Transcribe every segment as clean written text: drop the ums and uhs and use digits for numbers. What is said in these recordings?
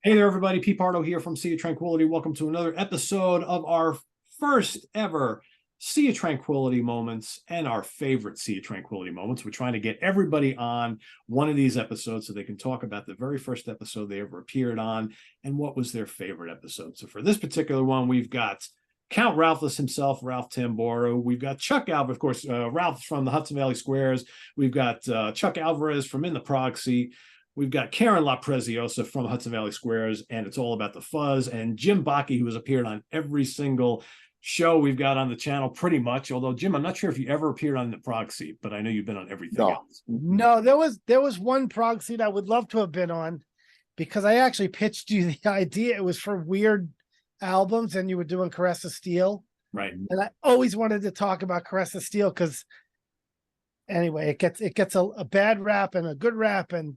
Hey there, everybody. Pete Pardo here from Sea of Tranquility. Welcome to another episode of our first ever Sea of Tranquility moments and our favorite Sea of Tranquility moments. We're trying to get everybody on one of these episodes so they can talk about the very first episode they ever appeared on and what was their favorite episode. So for this particular one, we've got Count Ralphless himself, Ralph Tamboro. We've got Chuck Alvarez, of course, Ralph from the Hudson Valley Squares. We've got Chuck Alvarez from In the Proxy. We've got Karen La Preziosa from Hudson Valley Squares, and It's All About the Fuzz, and Jim Bakke, who has appeared on every single show we've got on the channel pretty much. Although, Jim, I'm not sure if you ever appeared on The Proxy, but I know you've been on everything else. No, there was one Proxy that I would love to have been on because I actually pitched you the idea. It was for weird albums, and you were doing Caress of Steel. Right. And I always wanted to talk about Caress of Steel because anyway, it gets a bad rap and a good rap, and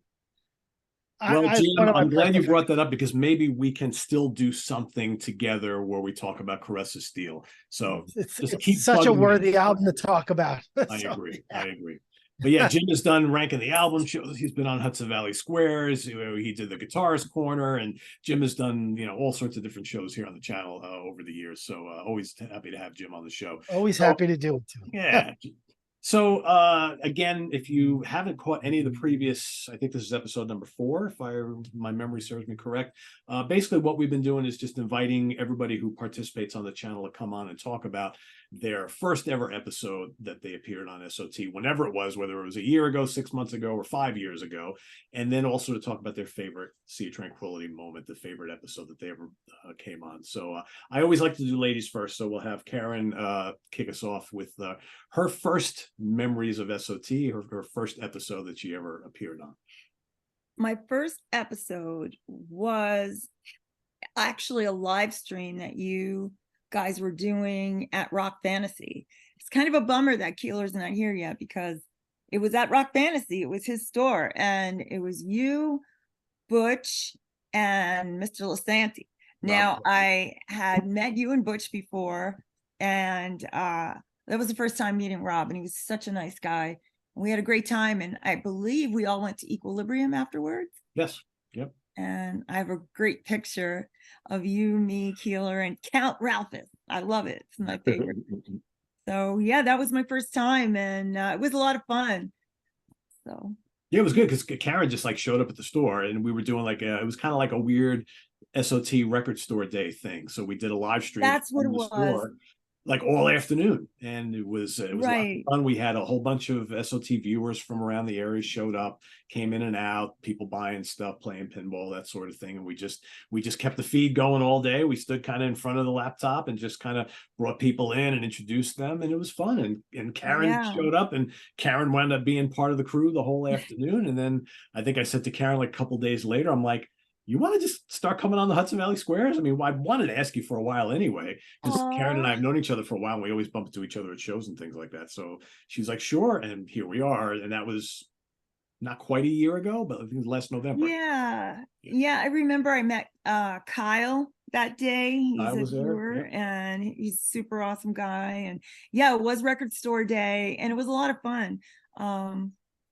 well, Jim, I'm glad you brought that up because maybe we can still do something together where we talk about Caress of Steel. So it's such a worthy album to talk about. I agree. But yeah, Jim has done Ranking the Album shows. He's been on Hudson Valley Squares. He did the Guitarist Corner, and Jim has done all sorts of different shows here on the channel over the years. So always happy to have Jim on the show. Always happy to do it too. Yeah. So again, if you haven't caught any of the previous, I think this is episode number 4, if my memory serves me correct. Basically, what we've been doing is just inviting everybody who participates on the channel to come on and talk about their first ever episode that they appeared on SOT, whenever it was, whether it was a year ago, 6 months ago, or 5 years ago, and then also to talk about their favorite Sea of Tranquility moment, the favorite episode that they ever came on. So I always like to do ladies first, so we'll have Karen kick us off with her first memories of SOT, her first episode that she ever appeared on. My first episode was actually a live stream that you guys were doing at Rock Fantasy. It's kind of a bummer that Keeler's not here yet because it was at Rock Fantasy. It was his store, and it was you, Butch, and Mr. Lasanti. Now, I had met you and Butch before, and that was the first time meeting Rob, and he was such a nice guy. We had a great time, and I believe we all went to Equilibrium afterwards. Yes. Yep. And I have a great picture of you, me, Keeler, and Count Ralphus. I love it. It's my favorite. So yeah, that was my first time, and it was a lot of fun. So yeah, it was good because Karen just showed up at the store, and we were doing it was kind of like a weird SOT record store day thing. So we did a live stream. That's what it was. Store, all afternoon, and it was right. A lot of fun. We had a whole bunch of SOT viewers from around the area showed up, came in and out, people buying stuff, playing pinball, that sort of thing. And we just kept the feed going all day. We stood kind of in front of the laptop and just kind of brought people in and introduced them, and it was fun. And Karen showed up, and Karen wound up being part of the crew the whole afternoon. And then I think I said to Karen a couple days later, I'm like, you want to just start coming on the Hudson Valley Squares? I mean, I wanted to ask you for a while anyway, because Karen and I have known each other for a while, and we always bump into each other at shows and things like that. So she's like, sure. And here we are. And that was not quite a year ago, but I think it was last November. Yeah. I remember I met Kyle that day. He's a viewer, and he's a super awesome guy. And yeah, it was record store day, and it was a lot of fun.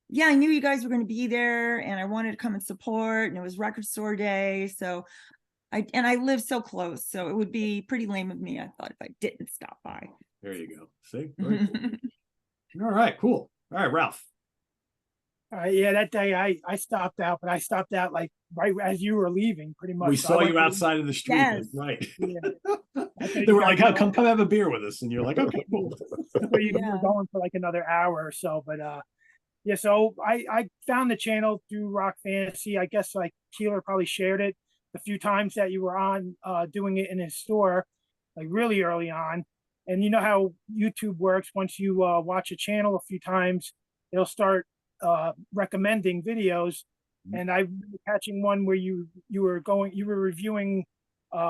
Yeah, I knew you guys were going to be there, and I wanted to come and support, and it was record store day. So I live so close, so it would be pretty lame of me, I thought, if I didn't stop by. There you go. See? Very cool. All right, cool. All right, Ralph. Yeah, that day I stopped out, but I stopped out right as you were leaving, pretty much. We saw you outside of the street. Yes. Right. Yeah. They were like, come have a beer with us. And you're like, okay, cool. We were going for another hour or so, but yeah, so I found the channel through Rock Fantasy. I guess Keeler probably shared it a few times that you were on doing it in his store, really early on. And you know how YouTube works. Once you watch a channel a few times, they'll start recommending videos. And I was catching one where you were reviewing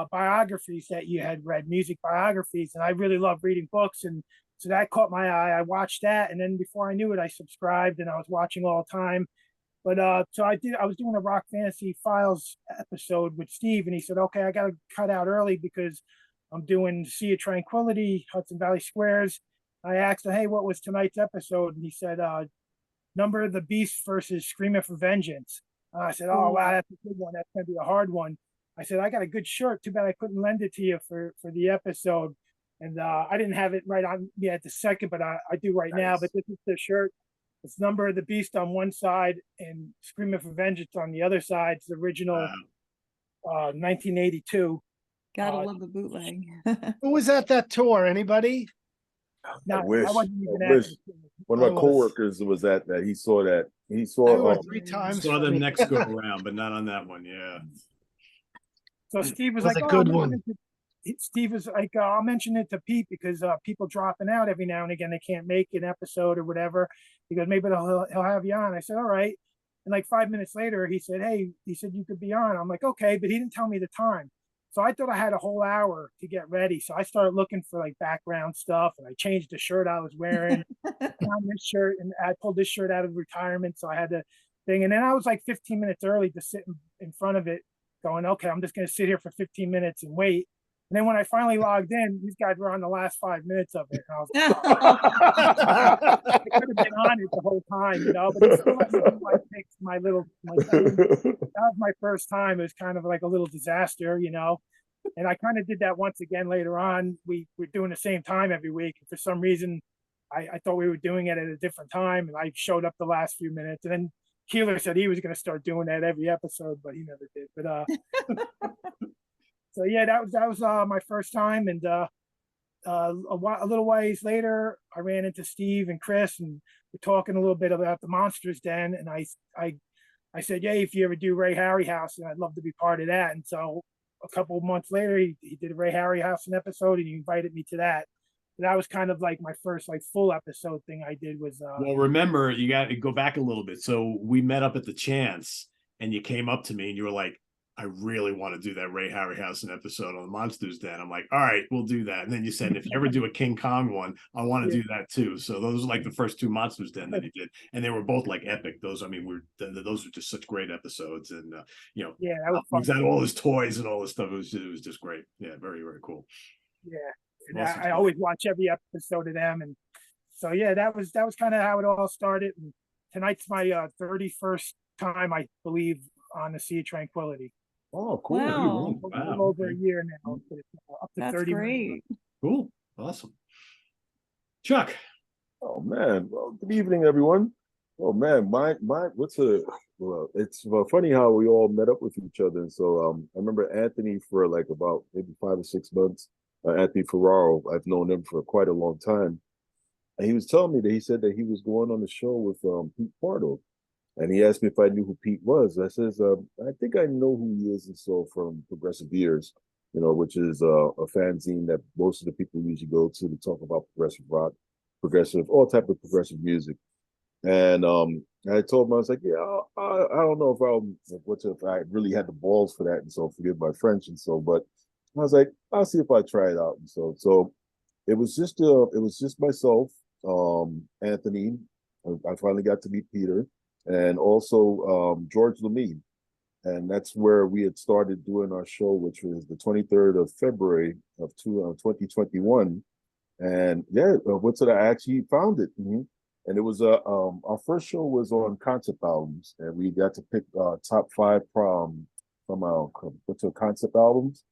biographies that you had read, music biographies, and I really love reading books, and so that caught my eye. I watched that, and then before I knew it, I subscribed, and I was watching all the time. But so I was doing a Rock Fantasy Files episode with Steve, and he said, okay, I got to cut out early because I'm doing Sea of Tranquility, Hudson Valley Squares. I asked him, hey, what was tonight's episode? And he said, Number of the Beast versus Screaming for Vengeance. I said, oh, wow, that's a good one. That's going to be a hard one. I said, I got a good shirt. Too bad I couldn't lend it to you for the episode. And I didn't have it right on me at the second, but I do right now. But this is the shirt. It's Number of the Beast on one side and Screaming for Vengeance on the other side. It's the original 1982. Gotta love the bootleg. Who was at that tour? Anybody? No, I wish. wasn't even I at wish. the- One of I my was. coworkers was at that. He saw that. He I saw. went 3 times. Saw for them me. next go around, but not on that one. Yeah. So Steve was Was like, a "Oh, good I'll one." mention it." Steve was like, "I'll mention it to Pete because people dropping out every now and again. They can't make an episode or whatever." He goes, "Maybe he'll have you on." I said, "All right." And like 5 minutes later, he said, "Hey," he said, "you could be on." I'm like, "Okay," but he didn't tell me the time. So I thought I had a whole hour to get ready. So I started looking for like background stuff, and I changed the shirt I was wearing. I found this shirt, and I pulled this shirt out of retirement, so I had the thing. And then I was like 15 minutes early to sit in front of it, going, "Okay, I'm just going to sit here for 15 minutes and wait." And then when I finally logged in, these guys were on the last 5 minutes of it. And I was like, I could have been on it the whole time, but they still let me do my picks, that was my first time. It was kind of like a little disaster. And I kind of did that once again later on. We were doing the same time every week. And for some reason, I thought we were doing it at a different time. And I showed up the last few minutes. And then Keeler said he was going to start doing that every episode, but he never did. But so yeah, that was my first time. And a little ways later, I ran into Steve and Chris, and we're talking a little bit about the Monsters Den. And I said, "Yeah, if you ever do Ray Harryhausen, I'd love to be part of that." And so a couple of months later, he did a Ray Harryhausen episode, and he invited me to that. And that was kind of like my first like full episode thing I did was. Well, remember, you got to go back a little bit. So we met up at the Chance, and you came up to me, and you were like, "I really want to do that Ray Harryhausen episode on the Monsters Den." I'm like, "All right, we'll do that." And then you said, "If you ever do a King Kong one, I want to do that too." So those are like the first 2 Monsters Den that you did, and they were both like epic. Those, I mean, those were just such great episodes, and Yeah, that was fun. he's had all his toys and all this stuff. It was just great. Yeah, very, very cool. Yeah, and Awesome I always watch every episode of them, and so yeah, that was kind of how it all started. And tonight's my 31st time, I believe, on the Sea of Tranquility. Oh, cool. Wow. A little over a year now, but it's up to That's 30. great. Cool. Awesome. Chuck. Oh man. Well, good evening, everyone. Oh man, it's funny how we all met up with each other. And so I remember Anthony for like about maybe 5 or 6 months. Anthony Ferraro, I've known him for quite a long time. And he was telling me that he said that he was going on the show with Pete Pardo. And he asked me if I knew who Pete was. I says, I think I know who he is, and so from Progressive Ears, which is a fanzine that most of the people usually go to talk about progressive rock, all type of progressive music. And I told him, I was like, yeah, I don't know if I really had the balls for that, and so forgive my French, and so, but I was like, I'll see if I try it out, and so it was just myself, Anthony. I finally got to meet Peter, and also George Lemie. And that's where we had started doing our show, which was the 23rd of February of 2021. And yeah, I actually found it. And it was our first show was on concept albums, and we got to pick top 5 from our concept albums.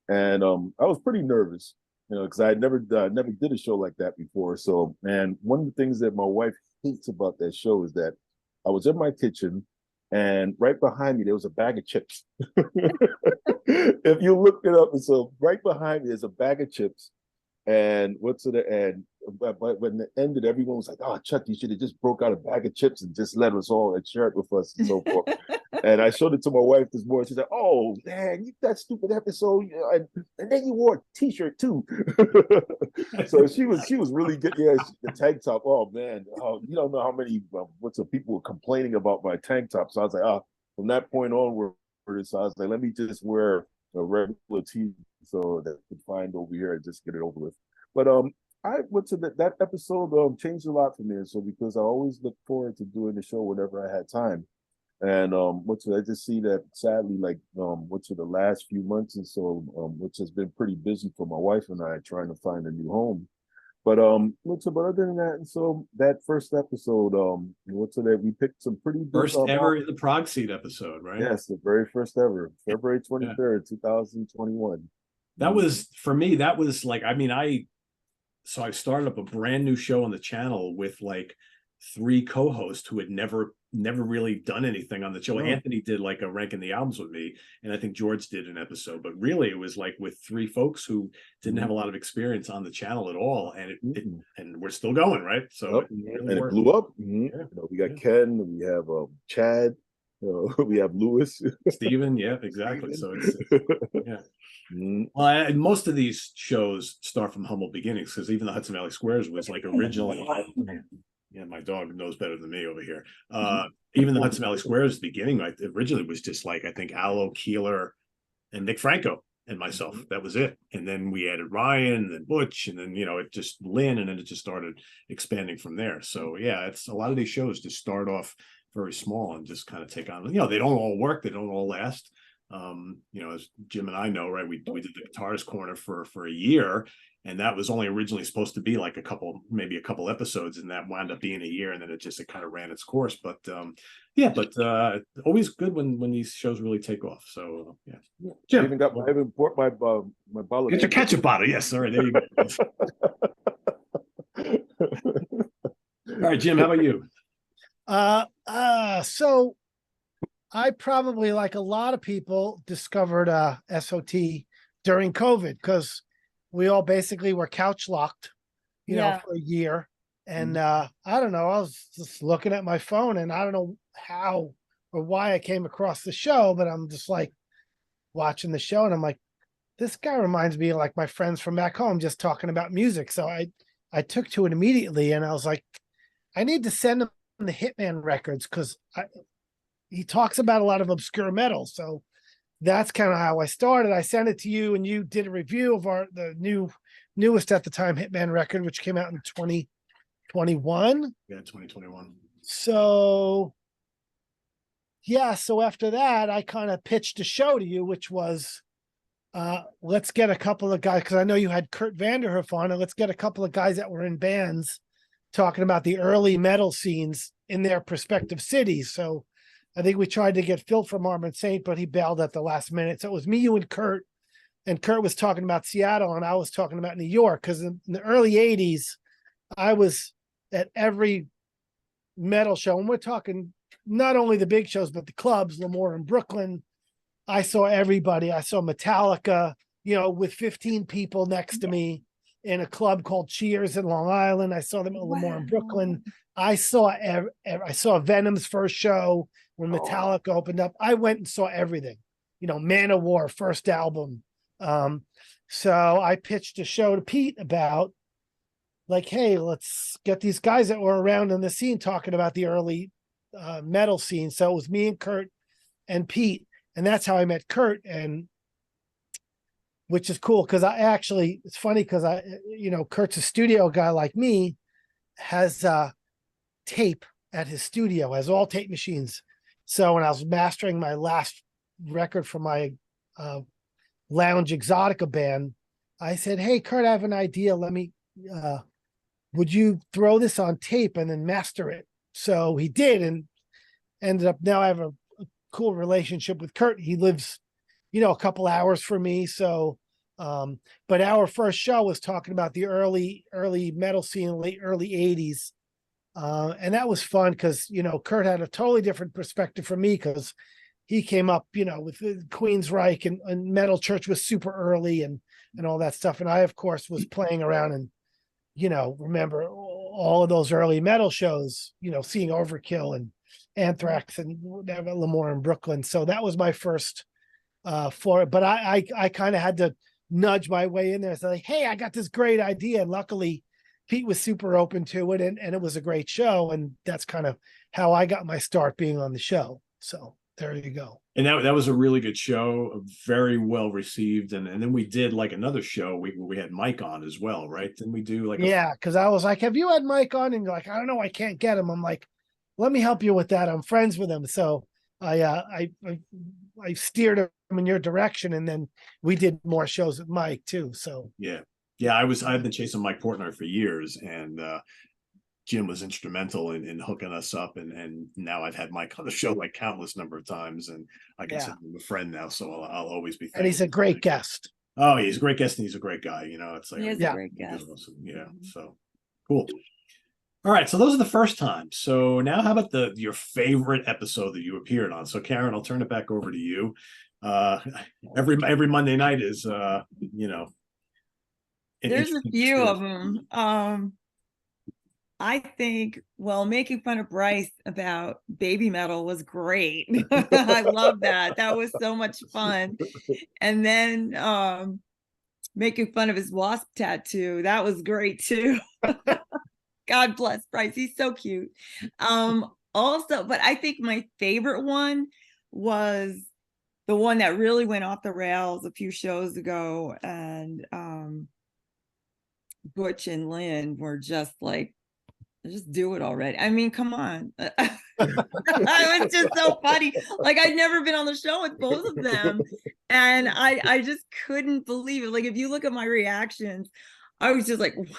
And I was pretty nervous, because I never did a show like that before. So, and one of the things that my wife hates about that show is that I was in my kitchen, and right behind me there was a bag of chips. If you look it up, and so right behind me is a bag of chips. And but when it ended, everyone was like, "Oh, Chuck, you should have just broke out a bag of chips and just let us all and share it with us," and so forth. And I showed it to my wife this morning. She said, "Oh man, that stupid episode!" And then you wore a T-shirt too. So she was really good. Yeah, the tank top. Oh man, you don't know how many people were complaining about my tank top. So I was like, from that point onward, so I was like, let me just wear a regular T so that I could find over here and just get it over with. But I went to that episode changed a lot for me, and so because I always look forward to doing the show whenever I had time. And I just see that sadly, like the last few months and so, which has been pretty busy for my wife and I trying to find a new home. But look, so but other than that, and so that first episode, what's that? We picked some pretty good First ever in the Prague Seed episode, right? Yes, the very first ever, February Yeah. 23rd, 2021. That was, for me, that was like, I mean, I started up a brand new show on the channel with like 3 co-hosts who had never really done anything on the show. Oh. Anthony did like a ranking the albums with me, and I think George did an episode, but really it was like with 3 folks who didn't have a lot of experience on the channel at all, and and we're still going, right? So Yep. And it blew up. Yeah. You know, we got Ken, we have Chad, we have Lewis, Steven, yeah, exactly. So it's yeah. Mhm. Well, and most of these shows start from humble beginnings, because even the Hudson Valley Squares was like originally, yeah, my dog knows better than me over here. Even the Hudson Valley Squares beginning, like originally was just like, I think Allo, Keeler, and Nick Franco and myself. That was it. And then we added Ryan, and then Butch, and then, you know, it just Lynn, and then it just started expanding from there. So yeah, it's a lot of these shows just start off very small and just kind of take on, you know, they don't all work, they don't all last. You know, as Jim and I know, right, we did the Guitarist Corner for a year, and that was only originally supposed to be like maybe a couple episodes, and that wound up being a year, and then it kind of ran its course. But yeah, but always good when these shows really take off. So yeah, Jim, I even bought my bottle. Get your ketchup bottle. Yes, all right, there you go. All right, Jim, how about you? So I probably, like a lot of people, discovered SOT during COVID, because we all basically were couch locked, you know, for a year. And I don't know, I was just looking at my phone, and I don't know how or why I came across the show, but I'm just like watching the show, and I'm like, this guy reminds me of like my friends from back home, just talking about music. So I took to it immediately, and I was like, I need to send him the Hitman records, because he talks about a lot of obscure metal. So that's kind of how I started. I sent it to you, and you did a review of the newest at the time Hitman record, which came out in 2021. Yeah, 2021. So yeah, so after that, I kind of pitched a show to you, which was, let's get a couple of guys, because I know you had Kurt Vanderhoof on, and let's get a couple of guys that were in bands talking about the early metal scenes in their respective cities. So I think we tried to get Phil from Armored Saint, but he bailed at the last minute. So it was me, you, and Kurt was talking about Seattle, and I was talking about New York, because in the early 80s, I was at every metal show, and we're talking not only the big shows, but the clubs, Lemoore in Brooklyn. I saw everybody. I saw Metallica, you know, with 15 people next to me in a club called Cheers in Long Island. I saw them at Lemoore in Brooklyn. I saw Venom's first show when Metallica opened up. I went and saw everything, you know, Man of War, first album. So I pitched a show to Pete about, like, hey, let's get these guys that were around in the scene talking about the early metal scene. So it was me and Kurt and Pete, and that's how I met Kurt, and which is cool, because it's funny, because you know, Kurt's a studio guy like me, has tape at his studio, has all tape machines. So when I was mastering my last record for my Lounge Exotica band, I said, hey, Kurt, I have an idea. Would you throw this on tape and then master it? So he did, and ended up, now I have a cool relationship with Kurt. He lives, you know, a couple hours from me. So, but our first show was talking about the early metal scene, early 80s. And that was fun, because, you know, Kurt had a totally different perspective from me, because he came up, you know, with Queensryche, and Metal Church was super early, and all that stuff. And I, of course, was playing around and, you know, remember all of those early metal shows, you know, seeing Overkill and Anthrax and whatever, Lemoore in Brooklyn. So that was my first for it. But I kind of had to nudge my way in there. So like, hey, I got this great idea. And luckily Pete was super open to it, and it was a great show. And that's kind of how I got my start being on the show. So there you go. And that was a really good show, very well received. And then we did like another show. We had Mike on as well, right? Didn't we do like because I was like, have you had Mike on? And you're like, I don't know, I can't get him. I'm like, let me help you with that. I'm friends with him. So I steered him in your direction, and then we did more shows with Mike too. So yeah. Yeah, I've been chasing Mike Portnoy for years, and Jim was instrumental in hooking us up, and now I've had Mike on the show like countless number of times, and I consider him a friend now, so I'll always be thankful. And he's a great guest. Oh, he's a great guest, and he's a great guy. You know, it's like He is a great guest. Awesome. Yeah, so cool. All right, so those are the first times. So now, how about your favorite episode that you appeared on? So Karen, I'll turn it back over to you. Every Monday night is you know, there's a few of them. I think, well, making fun of Bryce about baby metal was great. I love that. That was so much fun. And then making fun of his wasp tattoo, that was great too. God bless Bryce. He's so cute. Also, but I think my favorite one was the one that really went off the rails a few shows ago. And Butch and Lynn were just like, just do it already. I mean, come on. It was just so funny. Like, I'd never been on the show with both of them. And I just couldn't believe it. Like, if you look at my reactions, I was just like, what?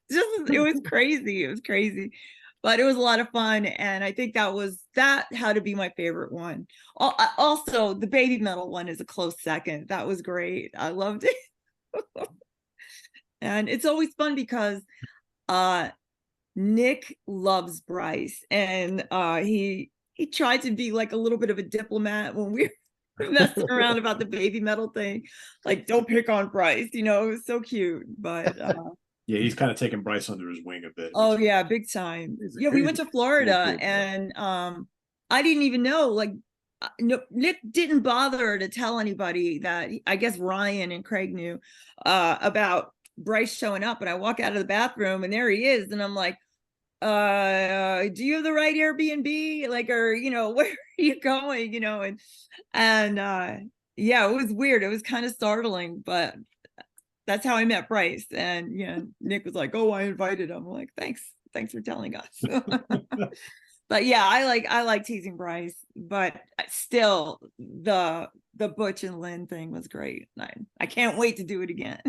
It was crazy. It was crazy. But it was a lot of fun. And I think that had to be my favorite one. Also, the baby metal one is a close second. That was great. I loved it. And it's always fun because Nick loves Bryce, and he tried to be like a little bit of a diplomat when we were messing around about the baby metal thing. Like, don't pick on Bryce, you know, it was so cute. But yeah, he's kind of taken Bryce under his wing a bit. Oh yeah, big time. Yeah, we went to Florida, and I didn't even know, like, Nick didn't bother to tell anybody that, I guess Ryan and Craig knew about Bryce showing up. And I walk out of the bathroom and there he is, and I'm like, do you have the right Airbnb? Like, or, you know, where are you going? You know, and yeah, it was weird. It was kind of startling, but that's how I met Bryce. And yeah, Nick was like, oh, I invited him. I'm like, thanks for telling us. But yeah, I like teasing Bryce, but still the Butch and Lynn thing was great. I can't wait to do it again.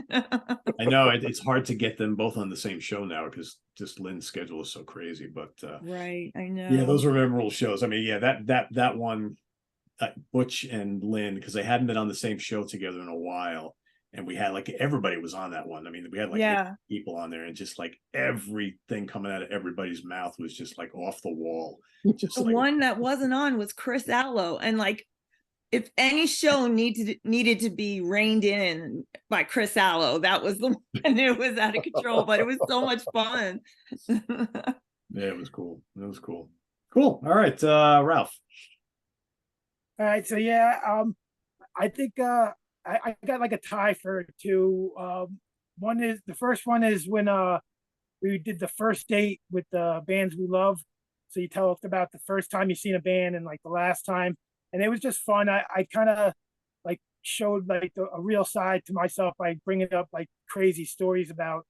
I know it's hard to get them both on the same show now because just Lynn's schedule is so crazy. But right, I know. Yeah, those were memorable shows. I mean, yeah, that one, Butch and Lynn, because they hadn't been on the same show together in a while. And we had like everybody was on that one. I mean, we had like 8 people on there, and just like everything coming out of everybody's mouth was just like off the wall. Just the one that wasn't on was Chris Allo, and like, if any show needed to be reined in by Chris Allo, that was the one. It was out of control, but it was so much fun. Yeah, it was cool. It was cool. Cool. All right, Ralph. All right, so yeah, I think I got like a tie for 2. The first one is when we did the first date with the bands we love. So you tell us about the first time you seen a band and like the last time, and it was just fun. I kind of like showed like a real side to myself by bringing up like crazy stories about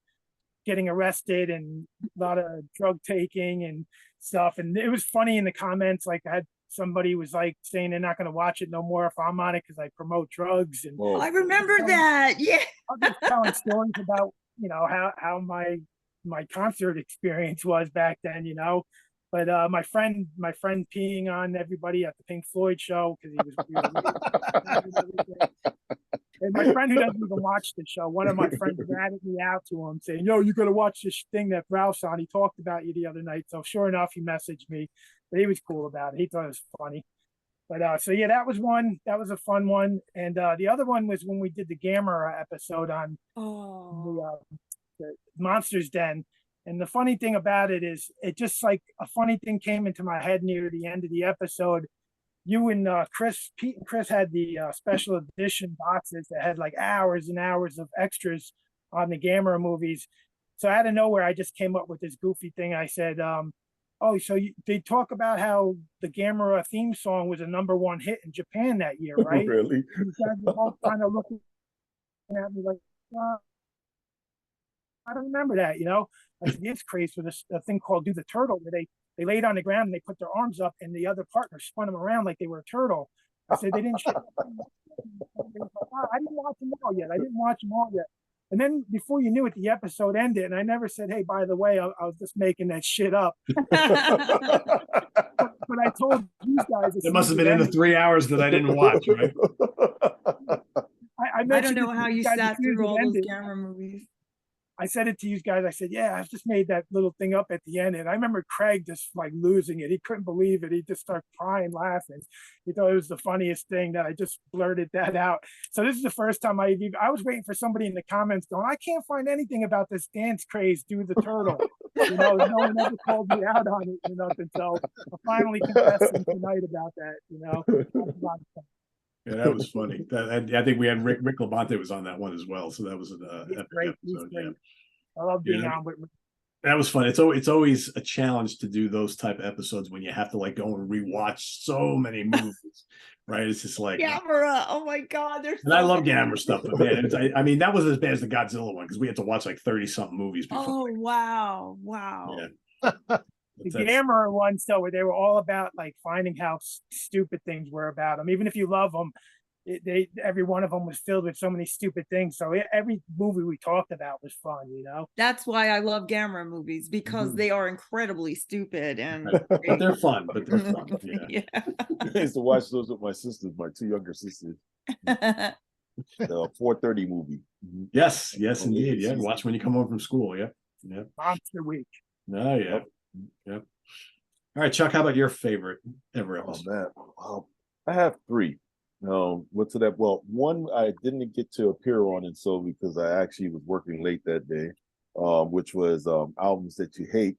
getting arrested and a lot of drug taking and stuff. And it was funny in the comments. Like, I had somebody was like saying they're not going to watch it no more if I'm on it because I promote drugs. And I remember that. Yeah, I'm just telling stories about, you know, how my concert experience was back then, you know. But my friend peeing on everybody at the Pink Floyd show because he was and my friend who doesn't even watch the show, one of my friends ratted me out to him saying, "Yo, you got to watch this thing that Ralph's on. He talked about you the other night." So sure enough, he messaged me, but he was cool about it. He thought it was funny. But so yeah, that was one. That was a fun one. And the other one was when we did the Gamera episode on the Monsters Den. And the funny thing about it is, it just like a funny thing came into my head near the end of the episode. You and Pete and Chris had the special edition boxes that had like hours and hours of extras on the Gamera movies. So out of nowhere, I just came up with this goofy thing. I said, "Oh, so they talk about how the Gamera theme song was a #1 hit in Japan that year, right?" Really? You guys were both kind of looking at me like, "I don't remember that," you know. I said, "It's crazy for this a thing called Do the Turtle, where they laid on the ground and they put their arms up and the other partner spun them around like they were a turtle." I said, "They didn't show." I didn't watch them all yet. And then before you knew it, the episode ended, and I never said, "Hey, by the way, I was just making that shit up." But I told you guys It must have been in the 3 hours that I didn't watch, right? I I don't mentioned know it how to you guys as sat soon as through it all those ended. camera movies. I said it to you guys. I said, "Yeah, I just made that little thing up at the end." And I remember Craig just like losing it. He couldn't believe it. He just started crying, laughing. He thought it was the funniest thing that I just blurted that out. So this is the first time I was waiting for somebody in the comments going, "I can't find anything about this dance craze, do the turtle." No one ever called me out on it or nothing. So I'm finally confessing tonight about that. That was a lot of fun. Yeah, that was funny. I think we had Rick Labonte was on that one as well, so that was an He's epic great. He's episode. great. I love being on with. That was fun. It's always a challenge to do those type of episodes when you have to like go and rewatch so many movies, right? It's just like Gamera. Oh my God, there's. and I love Gamera stuff, but man, I mean that wasn't as bad as the Godzilla one because we had to watch like 30 something movies before. Oh wow, wow. Yeah. The Gamera ones, though, where they were all about like finding how stupid things were about them. Even if you love them, every one of them was filled with so many stupid things. So every movie we talked about was fun. That's why I love Gamera movies, because they are incredibly stupid and but they're fun. Yeah. I used to watch those with my sisters, my two younger sisters. The 4:30 movie. Yes, indeed. Yeah, watch when you come home from school. Yeah. Monster Week. Oh yeah. Yep. All right, Chuck. How about your favorite ever episode? Oh man, I have three. What's that? Well, one I didn't get to appear on, and so because I actually was working late that day, which was albums that you hate.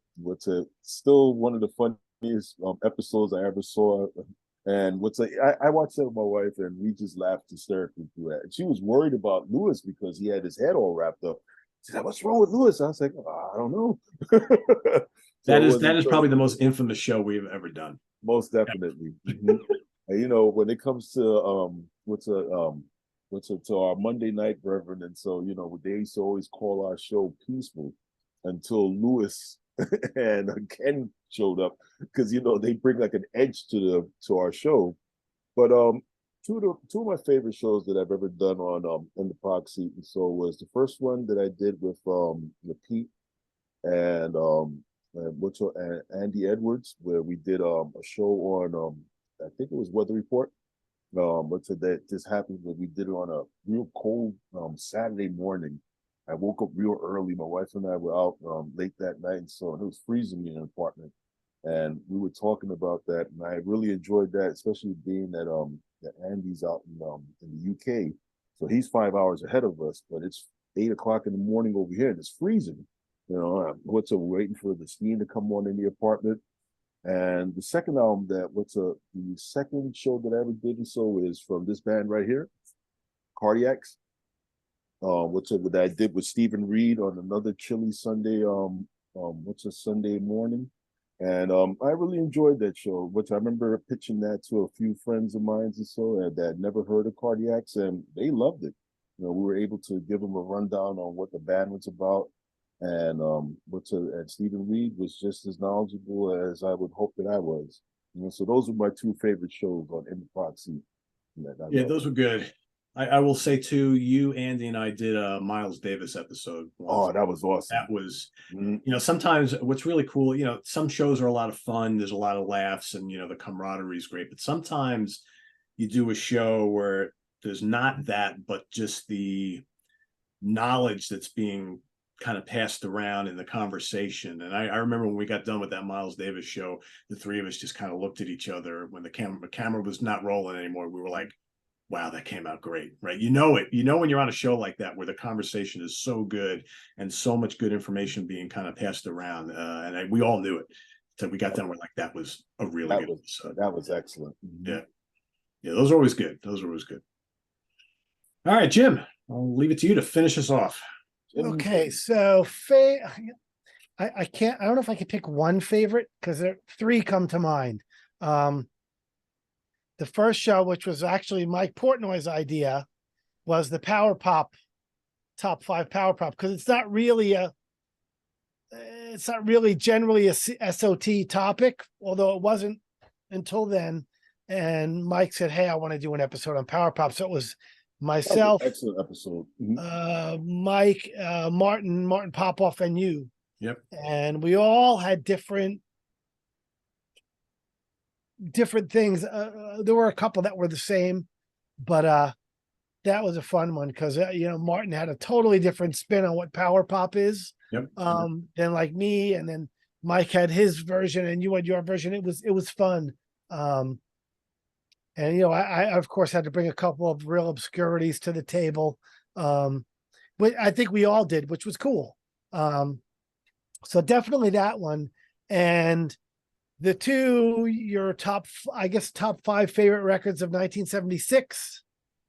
Still one of the funniest episodes I ever saw. And I watched that with my wife, and we just laughed hysterically through that. And she was worried about Lewis because he had his head all wrapped up. She said, "What's wrong with Lewis?" I was like, "I don't know." That is probably the most infamous show we've ever done. Most definitely. And, when it comes to to our Monday night brethren, and so they used to always call our show peaceful until Lewis and Ken showed up, because they bring like an edge to our show. But two of my favorite shows that I've ever done on in the proxy, and so was the first one that I did with Pete and Andy Edwards, where we did a show on I think it was Weather Report. That just happened that we did it on a real cold Saturday morning. I woke up real early. My wife and I were out late that night, and so it was freezing in an apartment, and we were talking about that, and I really enjoyed that, especially being that Andy's out in the UK, so he's 5 hours ahead of us, but it's 8 o'clock in the morning over here, and it's freezing. Waiting for the steam to come on in the apartment. And the second album the second show that I ever did, and so is from this band right here, Cardiacs. That I did with Stephen Reed on another chilly Sunday, Sunday morning. And I really enjoyed that show, which I remember pitching that to a few friends of mine and so that had never heard of Cardiacs, and they loved it. We were able to give them a rundown on what the band was about. And and Stephen Reed was just as knowledgeable as I would hope that I was. So those were my two favorite shows on In the Proxy. Yeah, those were good. I will say too, you, Andy, and I did a Miles Davis episode once. Oh, that was awesome. That was, sometimes what's really cool, some shows are a lot of fun. There's a lot of laughs, and the camaraderie is great. But sometimes you do a show where there's not that, but just the knowledge that's being kind of passed around in the conversation. And I remember when we got done with that Miles Davis show, the three of us just kind of looked at each other when the camera was not rolling anymore. We were like, wow, that came out great, right? When you're on a show like that, where the conversation is so good and so much good information being kind of passed around. We all knew it. So we got done, we're like, that was a really good episode. That was excellent. Yeah. Those are always good. All right, Jim, I'll leave it to you to finish us off. Okay, so I can't. I don't know if I could pick one favorite, because three come to mind. The first show, which was actually Mike Portnoy's idea, was the Power Pop top 5 Power Pop, because it's not really generally a SOT topic, although it wasn't until then. And Mike said, "Hey, I want to do an episode on Power Pop." So it was myself, excellent episode. Mike, Martin Popoff, and you. Yep. And we all had different things. There were a couple that were the same, but that was a fun one because Martin had a totally different spin on what power pop is. Yep. Than like me, and then Mike had his version and you had your version. It was fun. And I of course had to bring a couple of real obscurities to the table. But I think we all did, which was cool. So definitely that one. And the two, your top 5 favorite records of 1976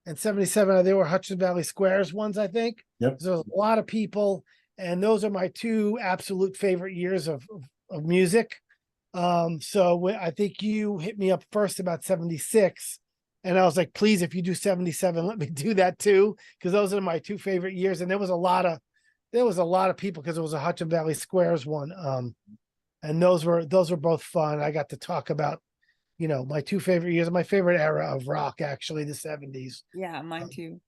and 77, they were Hudson Valley Squares ones, I think. Yep. There's a lot of people, and those are my two absolute favorite years of music. So I think you hit me up first about 76, and I was like, please, if you do 77, let me do that too, because those are my two favorite years. And there was a lot of people because it was a Hudson Valley Squares one. And those were both fun. I got to talk about, my two favorite years, my favorite era of rock, actually, the 70s. Yeah, mine too.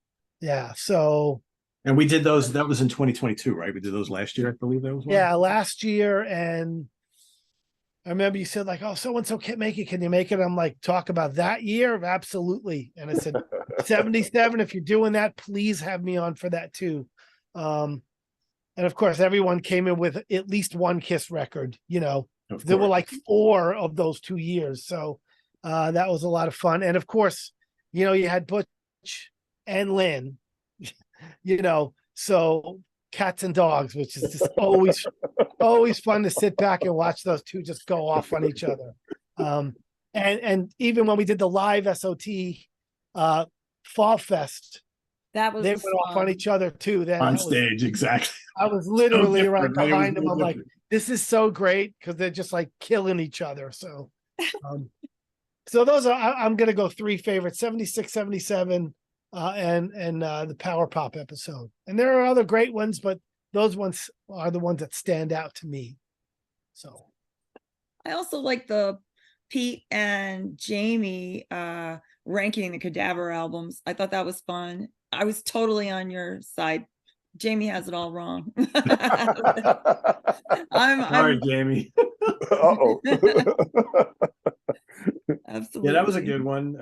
Yeah. So. And we did those. That was in 2022, right? We did those last year, I believe that was one. Yeah, last year. And I remember you said like, oh, so-and-so can't make it. Can you make it? I'm like, talk about that year? Absolutely. And I said, 77, if you're doing that, please have me on for that too. And of course, everyone came in with at least one Kiss record, There were like 4 of those 2 years. So that was a lot of fun. And of course, you had Butch and Lynn, so cats and dogs, which is just always fun to sit back and watch those two just go off on each other. And even when we did the live SOT Fall Fest, they went off on each other too. On stage, exactly. I was literally right right? behind them. I'm like, this is so great because they're just like killing each other. So, so those are I'm gonna go 3 favorites: 76, 77, and the Power Pop episode. And there are other great ones, but those ones are the ones that stand out to me. So, I also like the Pete and Jamie ranking the Cadaver albums. I thought that was fun. I was totally on your side. Jamie has it all wrong. Sorry, Jamie. Uh-oh. Absolutely. Yeah, that was a good one.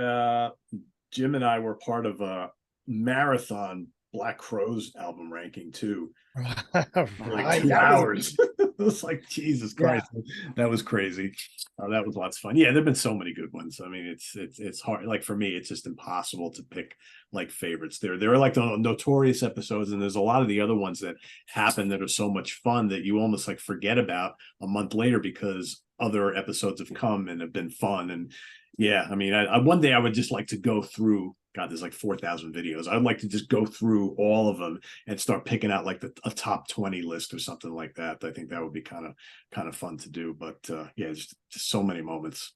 Jim and I were part of a marathon Black Crowes album ranking too. Like 2 hours. It was like, Jesus Christ. Yeah. That was crazy. That was lots of fun. Yeah, there've been so many good ones. I mean, it's hard. Like for me, it's just impossible to pick like favorites. There are like the notorious episodes, and there's a lot of the other ones that happen that are so much fun that you almost like forget about a month later because other episodes have come and have been fun. And yeah, I mean, I one day I would just like to go through. God, there's like 4,000 videos. I'd like to just go through all of them and start picking out like a top 20 list or something like that. I think that would be kind of fun to do. But yeah, just so many moments.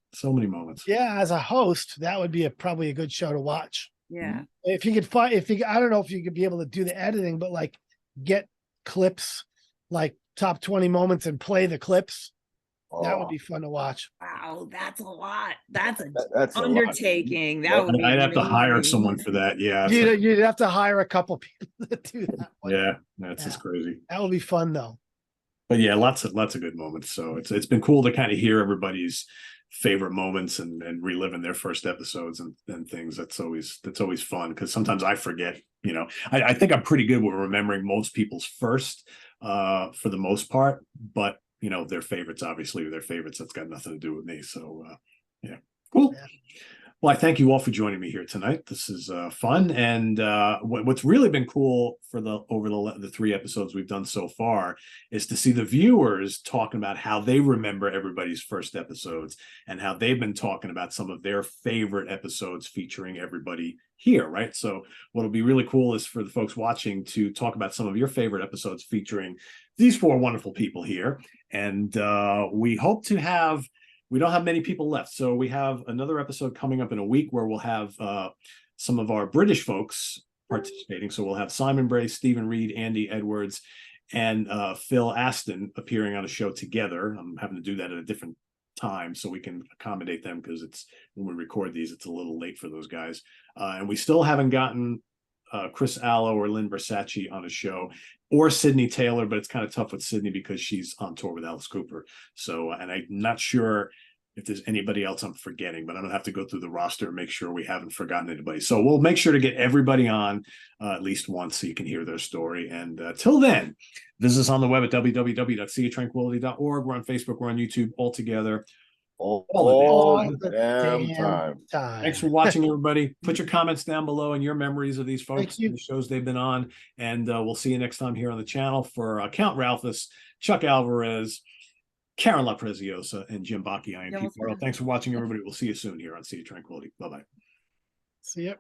Yeah, as a host, that would be probably a good show to watch. Yeah. If you could I don't know if you could be able to do the editing, but like get clips, like top 20 moments and play the clips. That would be fun to watch. Wow, that's a lot. That's an that's undertaking. That would be I'd have to hire someone for that. Yeah. You'd have to hire a couple people to do that one. Yeah, that's just crazy. That would be fun though. But yeah, lots of good moments. So it's been cool to kind of hear everybody's favorite moments and reliving their first episodes and things. That's always fun because sometimes I forget. I think I'm pretty good with remembering most people's first for the most part, but their favorites obviously are their favorites. That's got nothing to do with me. So yeah, cool. Yeah. Well, I thank you all for joining me here tonight. This is fun, and what's really been cool for over the 3 episodes we've done so far is to see the viewers talking about how they remember everybody's first episodes and how they've been talking about some of their favorite episodes featuring everybody here, right? So what'll be really cool is for the folks watching to talk about some of your favorite episodes featuring these 4 wonderful people here, and we hope to have. We don't have many people left. So we have another episode coming up in a week where we'll have some of our British folks participating. So we'll have Simon Bray, Stephen Reed, Andy Edwards, and Phil Aston appearing on a show together. I'm having to do that at a different time so we can accommodate them because it's when we record these, it's a little late for those guys. And we still haven't gotten Chris Allo or Lynn Versace on a show, or Sydney Taylor, but it's kind of tough with Sydney because she's on tour with Alice Cooper. So, and I'm not sure if there's anybody else I'm forgetting, but I'm gonna have to go through the roster and make sure we haven't forgotten anybody. So we'll make sure to get everybody on at least once so you can hear their story. And till then, visit us on the web at www.seatranquility.org. We're on Facebook, we're on YouTube, all together. All the damn damn time. Thanks for watching, everybody. Put your comments down below and your memories of these folks you. and the shows they've been on. And we'll see you next time here on the channel for Count Ralphus, Chuck Alvarez, Karen La Preziosa, and Jim Bacchi. I am Pete Pardo. Thanks for watching, everybody. We'll see you soon here on Sea of Tranquility. Bye-bye. See ya.